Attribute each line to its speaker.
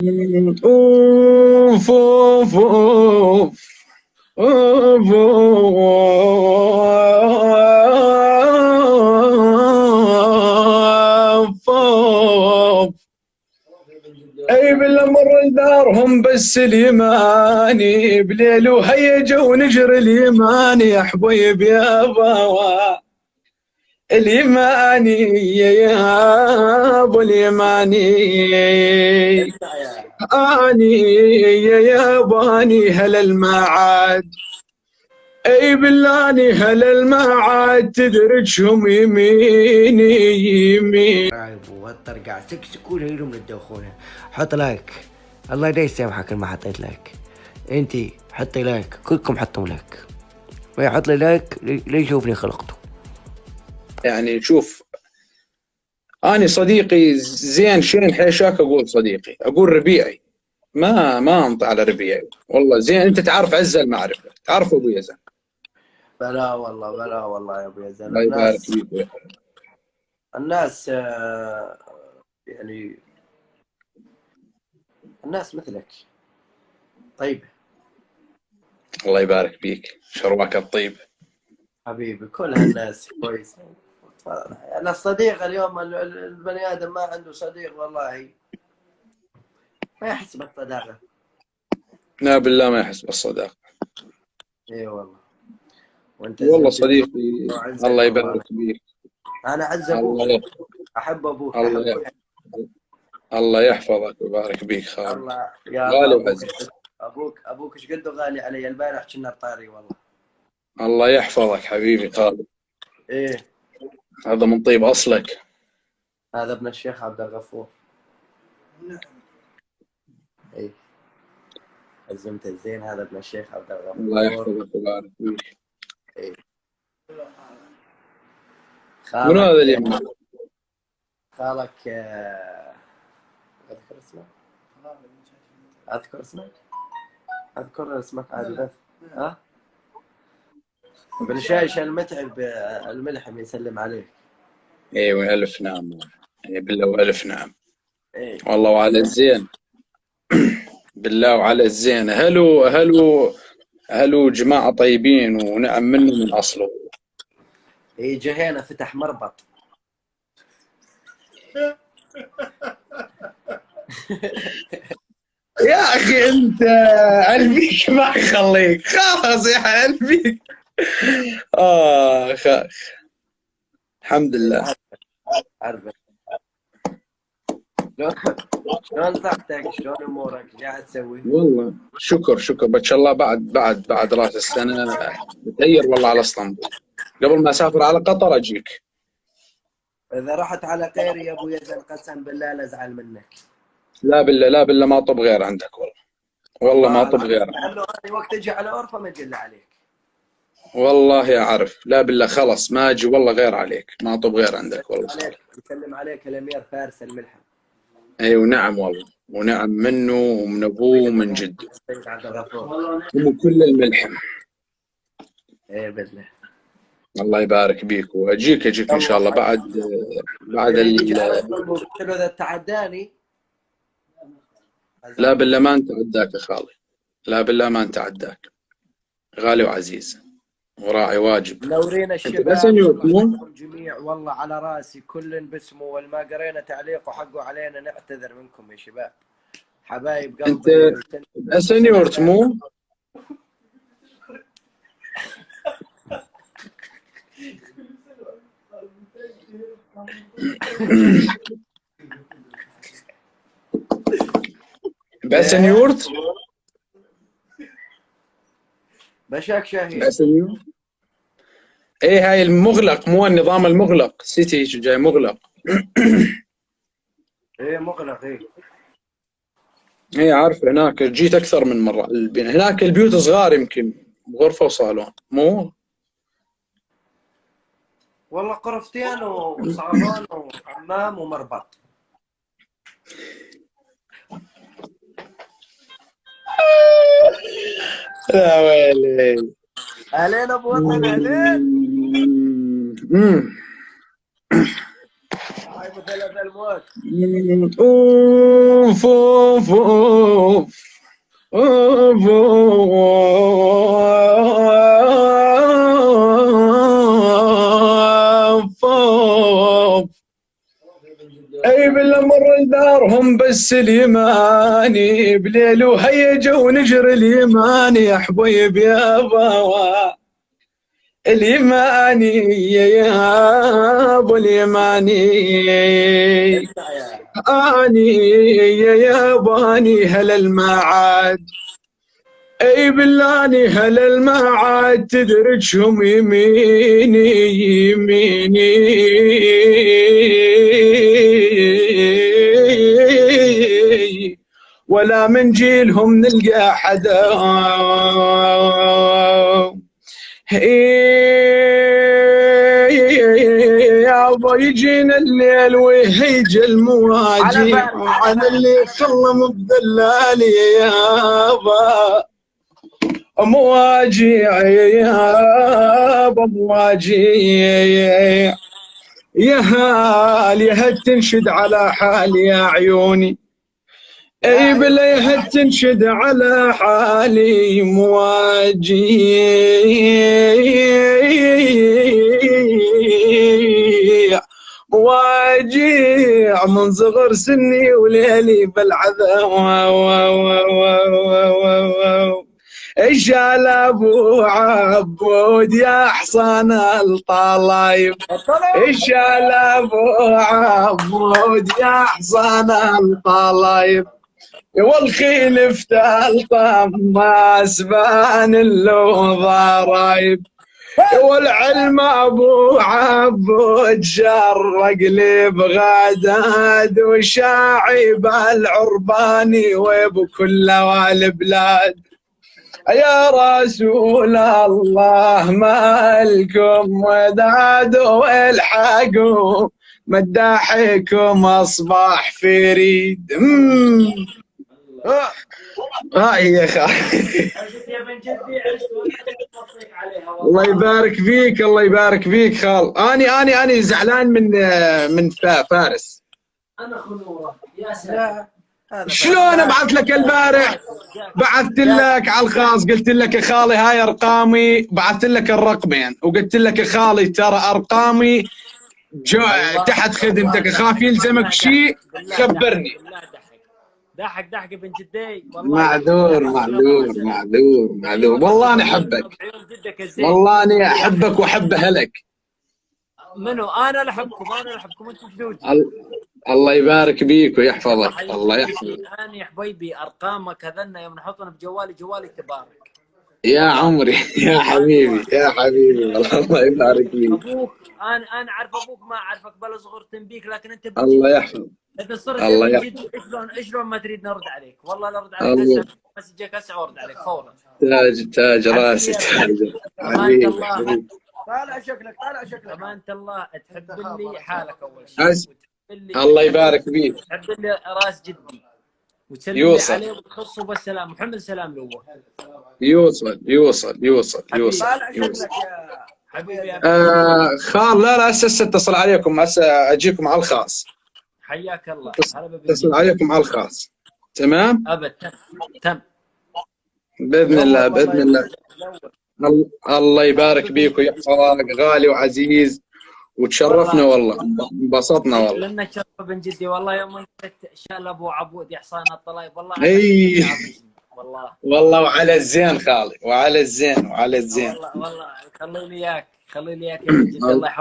Speaker 1: اوف اوف اوف اوف اوف. اي بالله مر دارهم بس اليماني بليل وهيجوا ونجر اليماني يا حبيب يا بابا اليماني يا ابو اليماني اني يا باني هلا المعاد. اي بالله هلا المعاد تدرجهم يميني يمين.
Speaker 2: والطرقع سكسكون هيرو من الدوخونه. حط لايك، الله لا يسامحك ما حطيت لايك. انتي حطي لايك، كلكم حطوا لايك. ويحط لي لايك ليشوفني خلقته.
Speaker 1: يعني شوف اني صديقي زين شين حيشاك اقول صديقي اقول ربيعي ما انطي على ربيعي والله زين. انت تعرف عز المعرفه تعرف ابو يزن.
Speaker 2: بلا والله بلا والله يا ابو يزن.
Speaker 1: الله يبارك فيك.
Speaker 2: الناس يعني الناس مثلك طيبة.
Speaker 1: الله يبارك فيك شربك الطيب
Speaker 2: حبيبي كل هالناس كويسة. أنا الصديق اليوم البني آدم ما عنده صديق والله ما يحس بالصداقة.
Speaker 1: لا بالله ما يحس بالصداقه.
Speaker 2: اي والله. وانت
Speaker 1: والله صديقي الله يبارك فيك.
Speaker 2: انا عز ابوك
Speaker 1: الله
Speaker 2: احب ابوك
Speaker 1: الله الله يحفظك ويبارك بيك خالد.
Speaker 2: الله يا
Speaker 1: غالي
Speaker 2: ابوك
Speaker 1: وعزيز.
Speaker 2: ابوك ايش قده غالي علي. البارح كنا بطاري والله.
Speaker 1: الله يحفظك حبيبي خالد.
Speaker 2: ايه
Speaker 1: هذا من طيب اصلك.
Speaker 2: هذا ابن الشيخ عبد الغفور. ايه عزمت الزين. هذا ابن الشيخ عبد الغفور.
Speaker 1: الله يحفظك ويبارك فيك.
Speaker 2: ايه
Speaker 1: منو هذا اليمين؟
Speaker 2: خالك اذكر اسمك؟ اذكر اسمك عادي بس. ها بالشايش المتعب الملحم يسلم عليك.
Speaker 1: ايوه الف نعم. اي بالله والف نعم.
Speaker 2: ايه
Speaker 1: والله وعلى الزين. بالله وعلى الزين. هلو جماعة طيبين ونعم منه من أصله.
Speaker 2: ايه جهينة فتح مربط.
Speaker 1: يا أخي أنت قلبيك ما يخليك خلاص يا قلبيك. الحمد لله.
Speaker 2: عارفة شلون صحتك؟ شلون امورك؟ ايش قاعد تسوي؟
Speaker 1: والله شكر ما شاء الله. بعد راس السنة بتأير والله على اسطنبول. قبل ما أسافر على قطر أجيك.
Speaker 2: اذا رحت على غيري يا ابو يزن قسم بالله لا ازعل منك.
Speaker 1: لا بالله ما طب غير عندك والله ما طب غير.
Speaker 2: لانه انا وقت اجي على غرفه ما اجي الا عليك.
Speaker 1: والله يا عرف لا بالله خلص ما اجي والله غير عليك. ما طب غير عندك والله.
Speaker 2: يسلم عليك الامير فارس الملحم.
Speaker 1: اي ونعم والله ونعم منه ومن ابوه ومن جده ومن كل الملحم.
Speaker 2: اي بالله.
Speaker 1: الله يبارك بيك واجيك ان شاء الله بعد
Speaker 2: اذا تعداني.
Speaker 1: لا بالله ما نتعداك يا خالي. لا بالله ما نتعداك. غالي وعزيز وراعي واجب.
Speaker 2: منورين الشباب.
Speaker 1: بس
Speaker 2: الجميع والله على راسي كل باسمه والما قرينا تعليق وحقه علينا نعتذر منكم يا شباب. حبايب قلبي.
Speaker 1: انت باسنيور تمو. باسنيورت
Speaker 2: بشاك شاهين.
Speaker 1: باسنيورت. ايه هاي المغلق مو النظام المغلق سيتي جاي مغلق.
Speaker 2: ايه مغلق.
Speaker 1: ايه عارف هناك جيت اكثر من مره. هناك البيوت صغار يمكن غرفه وصالون مو.
Speaker 2: والله غرفتين وصالون وحمام ومربط.
Speaker 1: يا ويلي.
Speaker 2: اهلين ابو وطن اهلين.
Speaker 1: اوف اوف اوف اوف اوف اوف. اي بالامر دارهم بس اليماني بليل وهيجوا ونجر اليماني يا حبيب يا بابا اليماني يا ابو اليماني اني يا باني هل المعاد اي بالله هل المعاد تدرجهم يميني يميني ولا من جيلهم نلقى حدا يابا يجينا الليل ويهيج المواجي على اللي خلم بذلالي يابا مواجي يابا مواجي يا هال يا هل تنشد على حالي يا عيوني اي بلا يا هل تنشد على حالي مواجي مواجيع من صغر سني وليلي بالعذاب اجال ابو عبود يا حصان الطلايب اجال ابو عبود يا حصان الطلايب والخيل فتلطم ما سبان له ضرايب والعلم ابو عبود جرق لي بغداد وشاعب العرباني وبكل والبلاد يا رسول الله مالكم ودادوا الحقوا مداحكم اصبح فريد هاي يا اخي الله يبارك فيك الله يبارك فيك خال. اني زعلان من فارس.
Speaker 3: انا خنوره يا سلام.
Speaker 1: شلون ابعث لك البارح بعثت لك على الخاص قلت لك يا خالي هاي ارقامي بعثت لك الرقمين وقلت لك يا خالي ترى ارقامي تحت خدمتك اخاف يلزمك شيء خبرني.
Speaker 3: ضحك ابن جدي
Speaker 1: معذور والله انا احبك والله انا احبك واحب اهلك.
Speaker 3: منو انا اللي احبكم انتم جدودي.
Speaker 1: الله يبارك بيك ويحفظك الله يحفظك.
Speaker 3: انا يا حبيبي ارقامك هذنا يوم نحطنا بجوالي تبارك
Speaker 1: يا عمري يا حبيبي الله يبارك فيك.
Speaker 3: ابوك انا اعرف ابوك ما اعرفك بلا صغر تنبيك لكن انت
Speaker 1: الله يحفظك
Speaker 3: اذا صرت شلون ما تريد نرد عليك والله نرد عليك هسه مسجك هسه وارد عليك فورا.
Speaker 1: تاج راسي تاج
Speaker 3: حبيبي الله طالع شكلك امانة الله تحب لي حالك اول شيء
Speaker 1: الله يبارك فيك.
Speaker 3: تحب لي راس جدي وتسلم عليه وتخصه بالسلام وحمل سلام له.
Speaker 1: يوصل
Speaker 3: طالع شكلك يا حبيبي
Speaker 1: خال. لا هسه اتصل عليكم هسه اجيكم على الخاص.
Speaker 3: حياك الله.
Speaker 1: اتصل عليكم على الخاص تمام.
Speaker 3: ابد تم
Speaker 1: باذن الله. الله يبارك بيك ويحفظك غالي وعزيز وتشرفنا والله انبسطنا والله.
Speaker 3: لنا شرف ابن جدي والله يوم شال ابو عبود يا حصان الطلايب والله.
Speaker 1: والله وعلى الزين خالي وعلى الزين
Speaker 3: والله خلي لي اياك يا ابن جدي الله يحفظك.